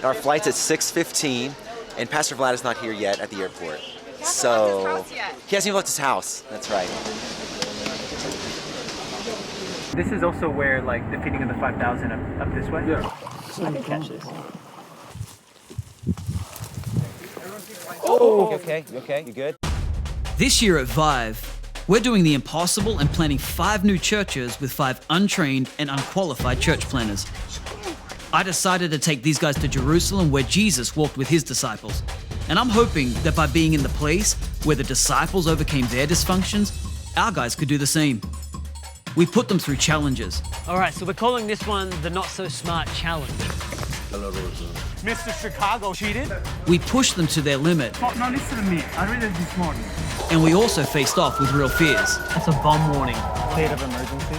Our flight's at 6:15, and Pastor Vlad is not here yet at the airport. So he hasn't even left his house. That's right. This is also where like the feeding of the 5,000 up this way? Yeah. I can catch this. Oh, you okay? You okay? You good? This year at VIVE, we're doing the impossible and planning 5 new churches with 5 untrained and unqualified church planners. I decided to take these guys to Jerusalem where Jesus walked with his disciples. And I'm hoping that by being in the place where the disciples overcame their dysfunctions, our guys could do the same. We put them through challenges. All right, so we're calling this one the Not So Smart Challenge. Mr. Chicago cheated? We pushed them to their limit. Oh, no, listen to me. I read it this morning. And we also faced off with real fears. That's a bomb warning. State of emergency.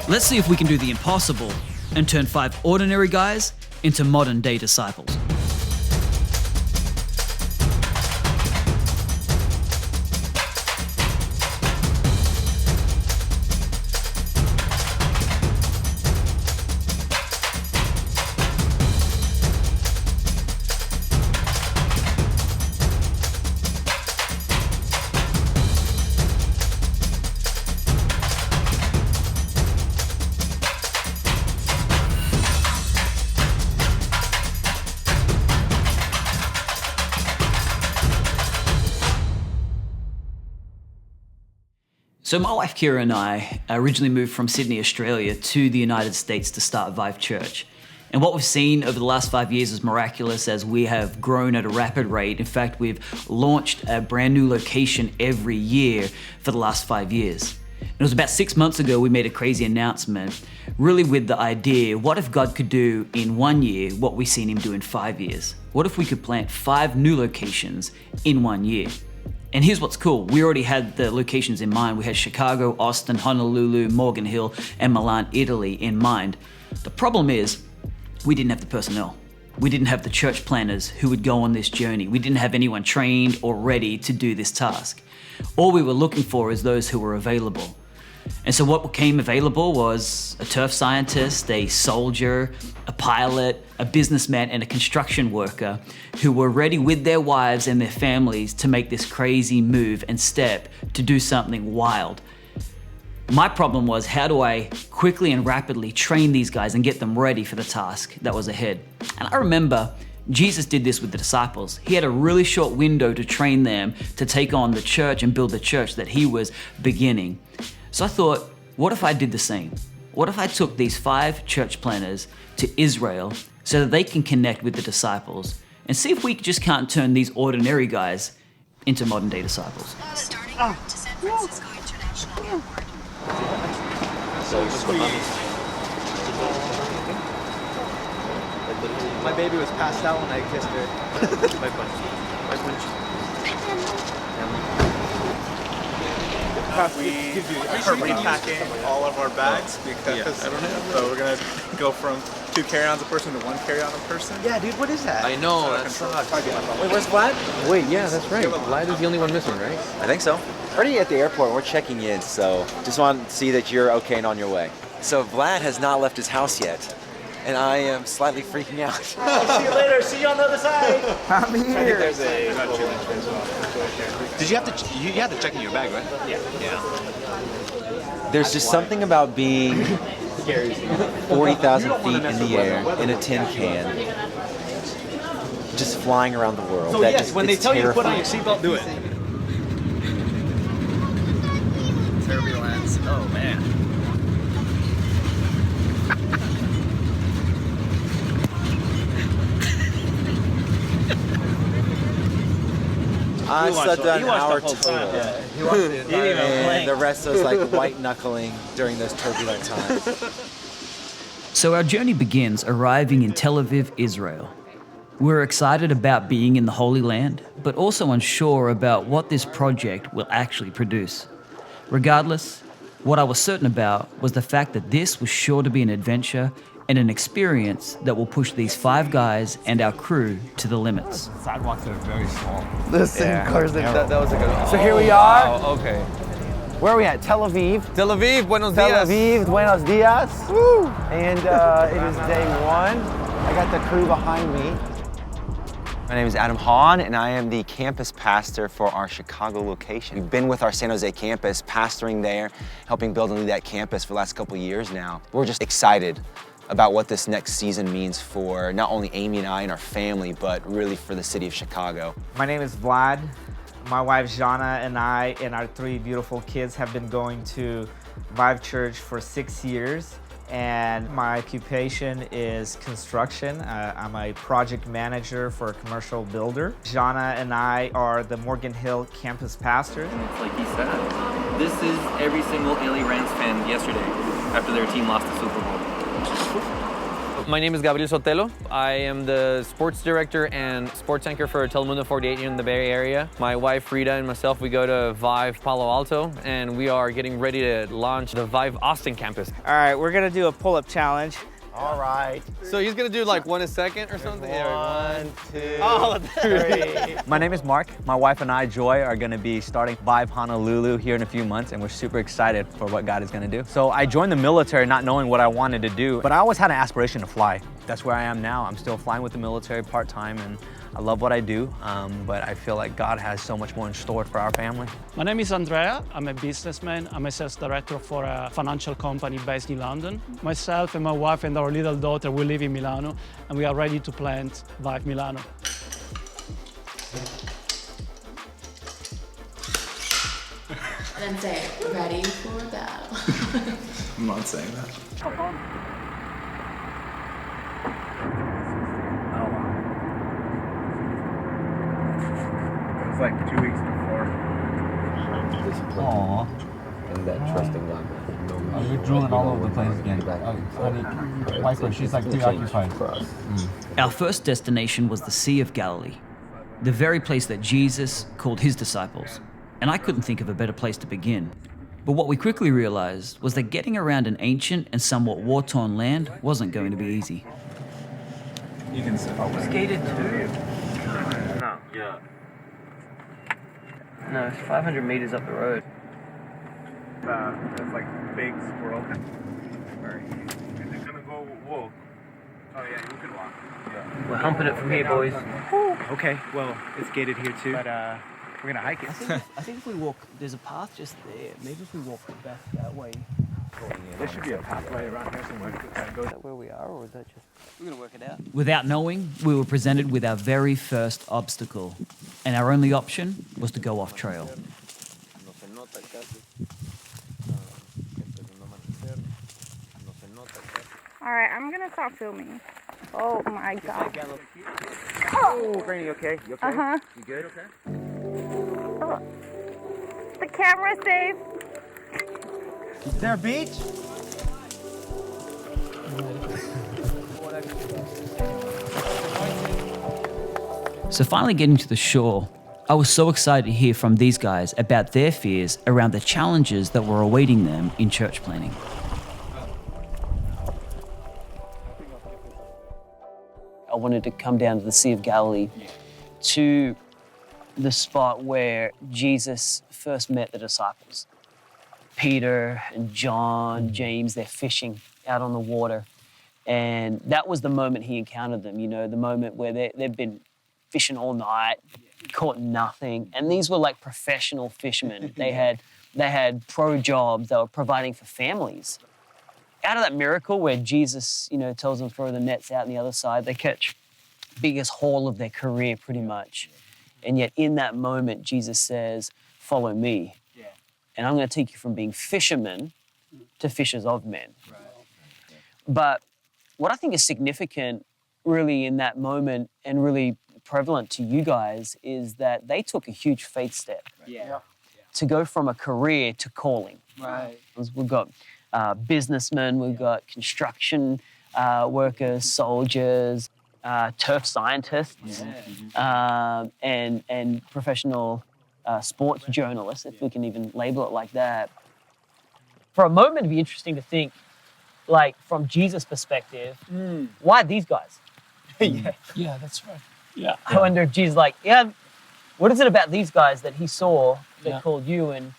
Let's see if we can do the impossible and turn 5 ordinary guys into modern day disciples. So my wife Kira and I originally moved from Sydney, Australia to the United States to start VIVE Church. And what we've seen over the last 5 years is miraculous as we have grown at a rapid rate. In fact, we've launched a brand new location every year for the last 5 years. And it was about 6 months ago we made a crazy announcement, really with the idea, what if God could do in 1 year what we've seen him do in 5 years? What if we could plant 5 new locations in 1 year? And here's what's cool. We already had the locations in mind. We had Chicago, Austin, Honolulu, Morgan Hill, and Milan, Italy in mind. The problem is we didn't have the personnel. We didn't have the church planners who would go on this journey. We didn't have anyone trained or ready to do this task. All we were looking for is those who were available. And so what became available was a turf scientist, a soldier, a pilot, a businessman, and a construction worker who were ready with their wives and their families to make this crazy move and step to do something wild. My problem was, how do I quickly and rapidly train these guys and get them ready for the task that was ahead? And I remember Jesus did this with the disciples. He had a really short window to train them to take on the church and build the church that he was beginning. So I thought, what if I did the same? What if I took these 5 church planners to Israel so that they can connect with the disciples and see if we just can't turn these ordinary guys into modern day disciples? Starting route to San Francisco International Airport. My baby was passed out when I kissed her. My punch. We are repacking all of our bags because so we're gonna go from 2 carry-ons a person to 1 carry-on a person. Yeah, dude, what is that? I know, that sucks. Wait, where's Vlad? Wait, yeah, that's right. Vlad is the only one missing, right? I think so. Already at the airport, we're checking in, so just want to see that you're okay and on your way. So Vlad has not left his house yet, and I am slightly freaking out. See you later. See you on the other side. I'm here. I think there's a Did you have to check in your bag, right? yeah. There's just something about being 40,000 feet in the air in a tin can, just flying around the world. So that yes, just, when they it's tell you to put on your terrifying. seatbelt, do it. Turbulence. Oh man. I slept an hour the whole total. time. Yeah. He wants the entire And the rest was like white knuckling during those turbulent times. So our journey begins arriving in Tel Aviv, Israel. We're excited about being in the Holy Land, but also unsure about what this project will actually produce. Regardless, what I was certain about was the fact that this was sure to be an adventure and an experience that will push these 5 guys and our crew to the limits. sidewalks are very small. The same cars That was a good one. So here we are. Wow, okay. Where are we at? Tel Aviv. Tel Aviv, buenos Tel dias. Aviv, buenos dias. Woo! And it is day 1. I got the crew behind me. My name is Adam Hahn, and I am the campus pastor for our Chicago location. We've been with our San Jose campus, pastoring there, helping build and lead that campus for the last couple of years now. We're just excited about what this next season means for not only Amy and I and our family, but really for the city of Chicago. My name is Vlad. My wife Jana and I and our 3 beautiful kids have been going to VIVE Church for 6 years. And my occupation is construction. I'm a project manager for a commercial builder. Jana and I are the Morgan Hill campus pastors. And it's like he said, this is every single LA Rams fan yesterday after their team lost the Super Bowl. My name is Gabriel Sotelo. I am the sports director and sports anchor for Telemundo 48 here in the Bay Area. My wife Rita and myself, we go to VIVE Palo Alto, and we are getting ready to launch the VIVE Austin campus. All right, we're gonna do a pull-up challenge. All right. So he's gonna do like 1 a second or something? 1, 2, Oh, 3. My name is Mark. My wife and I, Joy, are going to be starting VIVE Honolulu here in a few months, and we're super excited for what God is going to do. So I joined the military not knowing what I wanted to do, but I always had an aspiration to fly. That's where I am now. I'm still flying with the military part-time, and I love what I do, but I feel like God has so much more in store for our family. My name is Andrea. I'm a businessman. I'm a sales director for a financial company based in London. Myself and my wife and our little daughter, we live in Milano, and we are ready to plant VIVE Milano. And then say, ready for battle. I'm not saying that. It was like 2 weeks before. Aww. And that trusting God. You're drooling all over the place again. Honey, wife, she's like preoccupied. Our first destination was the Sea of Galilee, the very place that Jesus called his disciples. And I couldn't think of a better place to begin. But what we quickly realized was that getting around an ancient and somewhat war-torn land wasn't going to be easy. You can sit. It's gated too. No. Yeah. No, it's 500 meters up the road. It's like big squirrel. Is it gonna go walk? Oh yeah, you can walk. Yeah. We're humping it from here, boys. Okay, well, it's gated here too. But we're gonna hike it. I think if we walk, there's a path just there. Maybe if we walk back that way. There should be a pathway around here somewhere. Is that where we are, or is that just... We're gonna work it out. Without knowing, we were presented with our very first obstacle, and our only option was to go off trail. All right, I'm gonna stop filming. Oh my God. Oh, Granny, you okay? You okay? Uh-huh. You good? Okay. Oh. The camera's safe. Is there a beach? So finally getting to the shore, I was so excited to hear from these guys about their fears around the challenges that were awaiting them in church planning. I wanted to come down to the Sea of Galilee, to the spot where Jesus first met the disciples. Peter and John, James, they're fishing out on the water. And that was the moment he encountered them, you know, the moment where they've been fishing all night, caught nothing. And these were like professional fishermen. They had pro jobs, they were providing for families. Out of that miracle where Jesus, you know, tells them to throw the nets out on the other side, they catch the biggest haul of their career pretty much. And yet in that moment, Jesus says, follow me. Yeah. And I'm going to take you from being fishermen to fishers of men. Right. But what I think is significant really in that moment and really prevalent to you guys is that they took a huge faith step. Yeah. to go from a career to calling. Right. We've got businessmen, we've got construction workers, soldiers, turf scientists, and professional sports journalists, if we can even label it like that. For a moment, it'd be interesting to think, like, from Jesus' perspective, why these guys? Yeah, that's right. Yeah. I wonder if Jesus, like, what is it about these guys that he saw that called you? And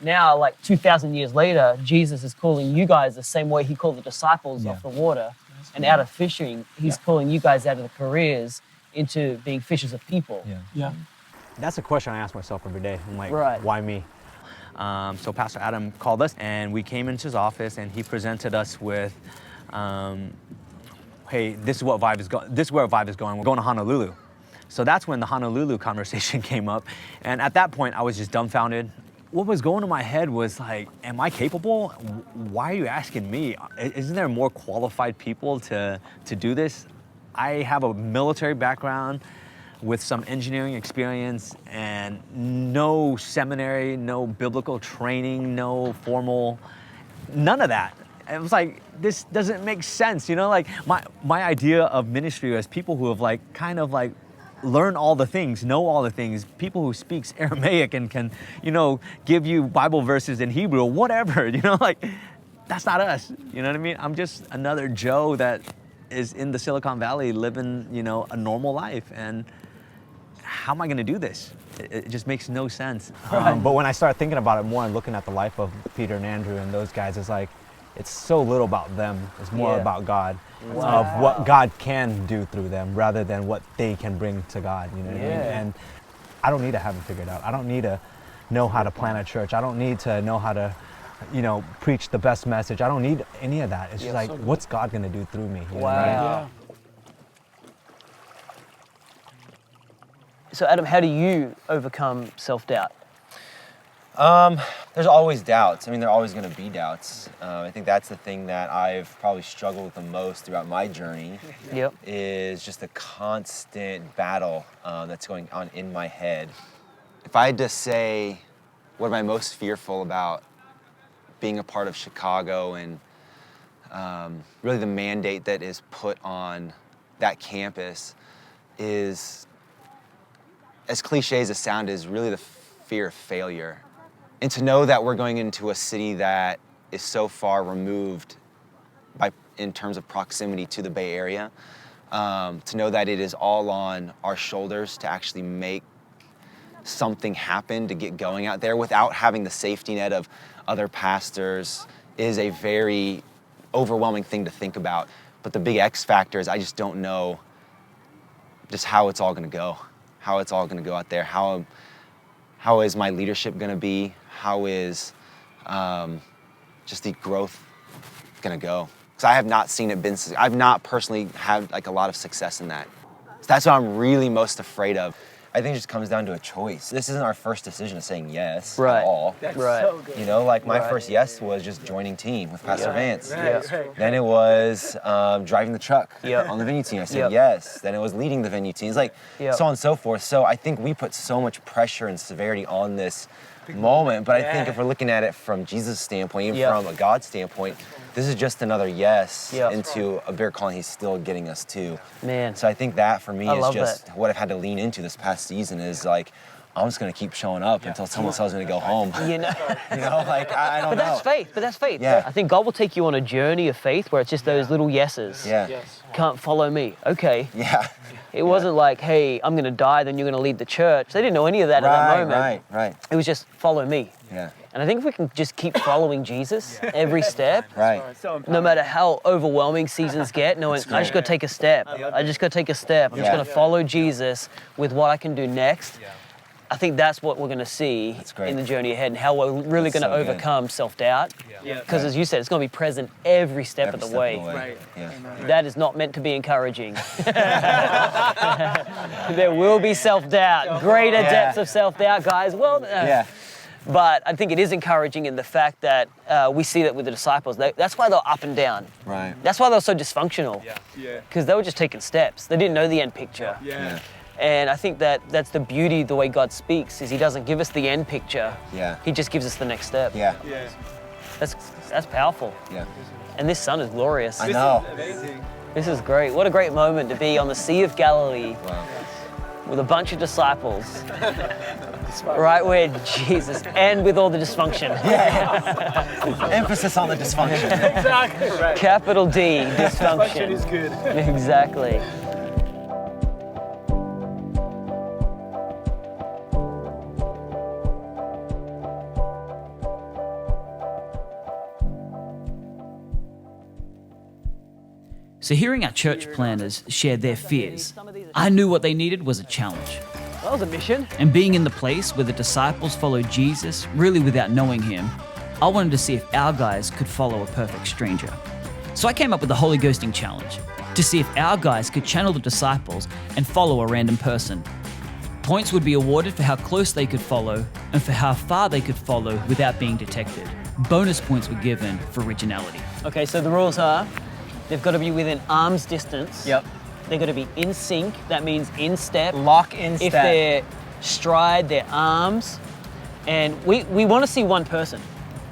now, like 2,000 years later, Jesus is calling you guys the same way he called the disciples off the water and out of fishing. He's calling you guys out of the careers into being fishers of people. Yeah. That's a question I ask myself every day. I'm like, Right. why me? So Pastor Adam called us, and we came into his office, and he presented us with, hey, this is what VIVE is going. This is where VIVE is going. We're going to Honolulu. So that's when the Honolulu conversation came up, and at that point, I was just dumbfounded. What was going in my head was like, am I capable? Why are you asking me? Isn't there more qualified people to do this? I have a military background with some engineering experience and no seminary, no biblical training, no formal, none of that. It was like, this doesn't make sense, you know? Like my idea of ministry was people who have like kind of like learn all the things, know all the things, people who speaks Aramaic and can, you know, give you Bible verses in Hebrew or whatever, you know, like that's not us, you know what I mean? I'm just another Joe that is in the Silicon Valley living, you know, a normal life. And how am I gonna do this? It just makes no sense. But when I started thinking about it more and looking at the life of Peter and Andrew and those guys, it's like, it's so little about them. It's more about God, of what God can do through them rather than what they can bring to God, you know what I mean? And I don't need to have it figured out. I don't need to know how to plant a church. I don't need to know how to, you know, preach the best message. I don't need any of that. It's just like, what's God gonna do through me? You know, right? So Adam, how do you overcome self-doubt? There's always doubts. I mean, there are always going to be doubts. I think that's the thing that I've probably struggled with the most throughout my journey. Is just the constant battle that's going on in my head. If I had to say, what am I most fearful about being a part of Chicago and really the mandate that is put on that campus is, as cliche as it sounds, is really the fear of failure. And to know that we're going into a city that is so far removed in terms of proximity to the Bay Area, to know that it is all on our shoulders to actually make something happen, to get going out there without having the safety net of other pastors is a very overwhelming thing to think about. But the big X factor is I just don't know just how it's all gonna go, how it's all gonna go out there, how is my leadership gonna be, how is just the growth gonna go? Because I have not seen it I've not personally had like a lot of success in that. So that's what I'm really most afraid of. I think it just comes down to a choice. This isn't our first decision of saying yes at all. That's so good. You know, like my first yes was just joining team with Pastor Vance. Then it was driving the truck on the venue team. I said yes. Then it was leading the venue teams, like so on and so forth. So I think we put so much pressure and severity on this moment, but I think if we're looking at it from Jesus' standpoint, even from a God standpoint, this is just another yes into a bigger calling he's still getting us to. Man. So I think that for me is just what I've had to lean into this past season is like, I'm just gonna keep showing up until someone tells me to go home. You know, like I don't know. But that's faith. I think God will take you on a journey of faith where it's just those little yeses. Can't follow me. Okay. It wasn't like, hey, I'm gonna die, then you're gonna lead the church. They didn't know any of that at that moment. Right. It was just follow me. And I think if we can just keep following Jesus every step, no matter how overwhelming seasons get, knowing I just gotta take a step. I just gotta take a step. I'm just gonna follow Jesus with what I can do next. I think that's what we're going to see in the journey ahead and how we're really going to overcome self-doubt. Because as you said, it's going to be present every step of the way. That is not meant to be encouraging. There will be self-doubt, greater depths of self-doubt, guys. Well, but I think it is encouraging in the fact that we see that with the disciples. That's why they're up and down. That's why they're so dysfunctional. Because they were just taking steps. They didn't know the end picture. And I think that that's the beauty of the way God speaks, is he doesn't give us the end picture. He just gives us the next step. That's powerful. And this sun is glorious. I know. This is great. What a great moment to be on the Sea of Galilee with a bunch of disciples. Right where Jesus, and with all the dysfunction. Emphasis on the dysfunction. Exactly. Capital D, dysfunction. Dysfunction is good. Exactly. So hearing our church planners share their fears, I knew what they needed was a challenge. That was a mission. And being in the place where the disciples followed Jesus, really without knowing him, I wanted to see if our guys could follow a perfect stranger. So I came up with the Holy Ghosting Challenge, to see if our guys could channel the disciples and follow a random person. Points would be awarded for how close they could follow and for how far they could follow without being detected. Bonus points were given for originality. Okay, so the rules are, they've got to be within arm's distance. Yep. They've got to be in sync, that means in step. Lock in step. If they're stride, their arms. And we want to see one person.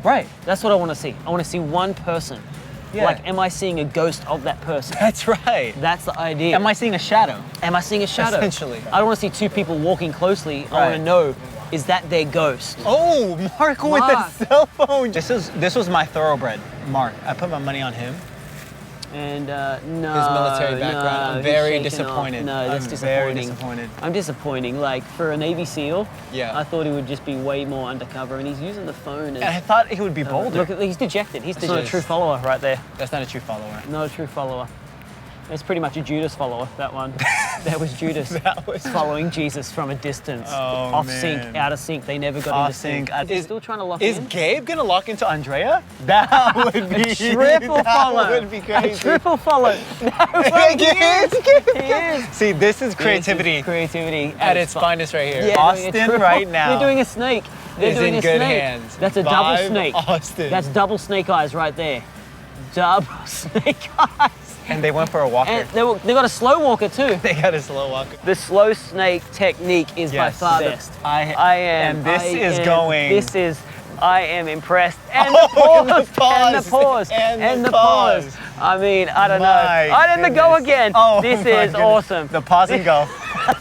Right. That's what I want to see. I want to see one person. Yeah. Like, am I seeing a ghost of that person? That's right. That's the idea. Am I seeing a shadow? Am I seeing a shadow? Essentially. I don't want to see two people walking closely. Right. I want to know, is that their ghost? Oh, Mark with Mark. the cell phone. This was my thoroughbred, Mark. I put my money on him. And no, His military background. I'm he's very shaking disappointed. off. No, that's I'm disappointing. very disappointed. I'm disappointing. Like, for a Navy SEAL, Yeah. I thought he would just be way more undercover, and he's using the phone. And I thought he would be bolder. Look, he's dejected. He's That's not a just- true follower right there. That's not a true follower. Not a true follower. It's pretty much a Judas follower, that one. That was Judas. That was following Jesus from a distance. Oh, Off man. sync, out of sync. They never got Off into sync. sync. He's still trying to lock Is in. Gabe gonna lock into Andrea? That would be Triple follow. That would be crazy. A triple follow. No, He is. He is. See, this is creativity. Creativity At its finest right here. Yeah, Austin triple- right now. They're doing a snake. They're is doing in a good snake. hands. That's a double VIVE snake. Austin. That's double snake eyes right there. Double snake eyes. And they went for a walker. And they got a slow walker too. They got a slow walker. The slow snake technique is by Yes, far the best. best. I am I am impressed. And Oh, the pause. and the pause. And the pause. pause. I mean, I don't know. My I didn't go goodness. again. Oh, this my is goodness. awesome. The pause and go.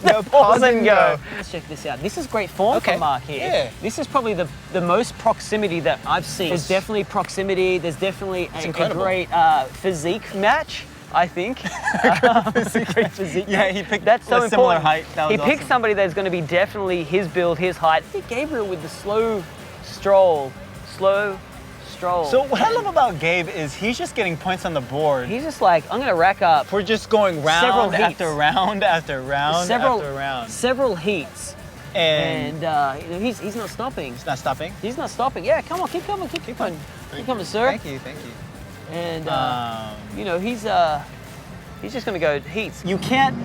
The pause and go. Let's check this out. This is great form Okay. for Mark here. Yeah. This is probably the most proximity that I've seen. There's definitely proximity. There's definitely a incredible. great physique match, I think. Great physique. Yeah, he picked That's so a similar important. height. That was He picked awesome. somebody that's going to be definitely his build, his height. I think Gabriel with the slow stroll. So what I love about Gabe is he's just getting points on the board. He's just like, I'm going to rack up. We're just going round Several heats. after round after round after round. Several heats. And you know, he's not stopping. He's not stopping? He's not stopping. Yeah, come on, keep coming, keep coming. Keep coming, sir. Thank you. And you know, he's just gonna go heats. You can't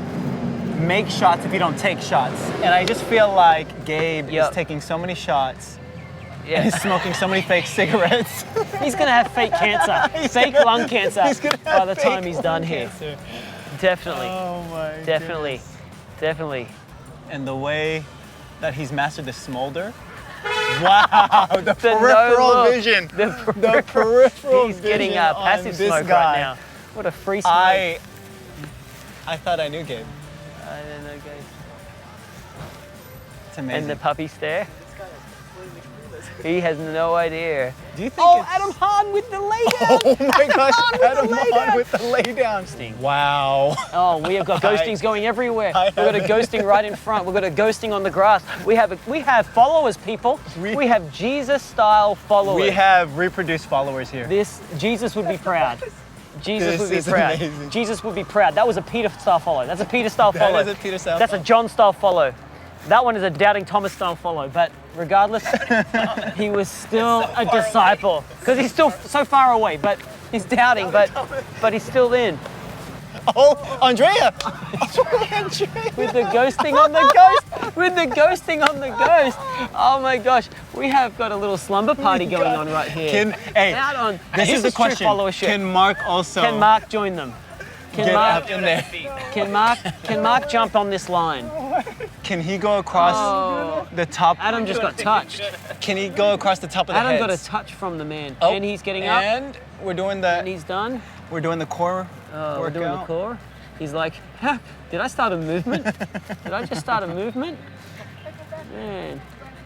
make shots if you don't take shots. And I just feel like Gabe is taking so many shots. Yeah. And he's smoking so many fake cigarettes. He's gonna have fake cancer, fake lung cancer He's gonna by have the fake time he's done lung here. cancer. Definitely. Oh my Definitely. Definitely. And the way that he's mastered the smolder. Wow, the peripheral no-look. vision. The peripheral He's getting vision passive on this smoke guy. right now. What a free smoke. I thought I knew Gabe. I don't know, guys. It's amazing. And the puppy stare. He has no idea. Do you think Oh, it's- Adam Hahn with the lay down. Oh my gosh, Adam lay Hahn down. with the lay down. Wow. Oh, we have got ghostings going everywhere. We've got a ghosting right in front. We've got a ghosting on the grass. We have followers, people. We have Jesus-style followers. We have reproduced followers here. This Jesus would be proud. Jesus This would be is proud. amazing. Jesus would be proud. That was a Peter-style follow. That's a Peter-style That follow. is a Peter-style That's a John-style follow. That one is a doubting Thomas-style follow. But regardless, he was still a disciple because he's still so far away. But he's doubting. But he's still in. Oh, Andrea! With the ghosting on the ghost! With the ghosting on the ghost! Oh my gosh, we have got a little slumber party going on right here. Out on. This is the true question. followership. Can Mark also Can Mark join them? Can get Mark up in there? Can Mark jump on this line? Can he go across the top? Adam just got touched. Can he go across the top of the Adam got a heads? touch from the man, Oh, and he's getting up. And we're doing the. And he's done. We're doing the core. Oh, we're doing the core. He's like, huh, did I start a movement? Did I just start a movement? Man.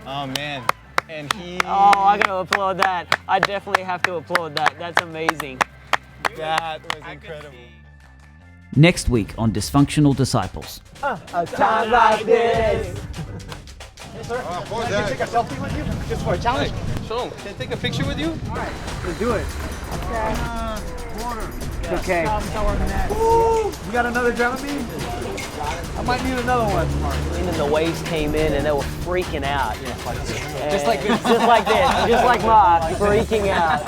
Oh man. And he. Oh, I gotta applaud that. I definitely have to applaud that. That's amazing. That was incredible. Next week on Dysfunctional Disciples. A time like this. Hey, sir. Can I take a selfie with you? Just for a challenge? Hey, Shalom, can I take a picture with you? All right, let's do it. Okay. Okay. Woo! You got another Dramamine? I might need another one. And then the waves came in and they were freaking out. Just like this. Just like this. Just like Mark, freaking out.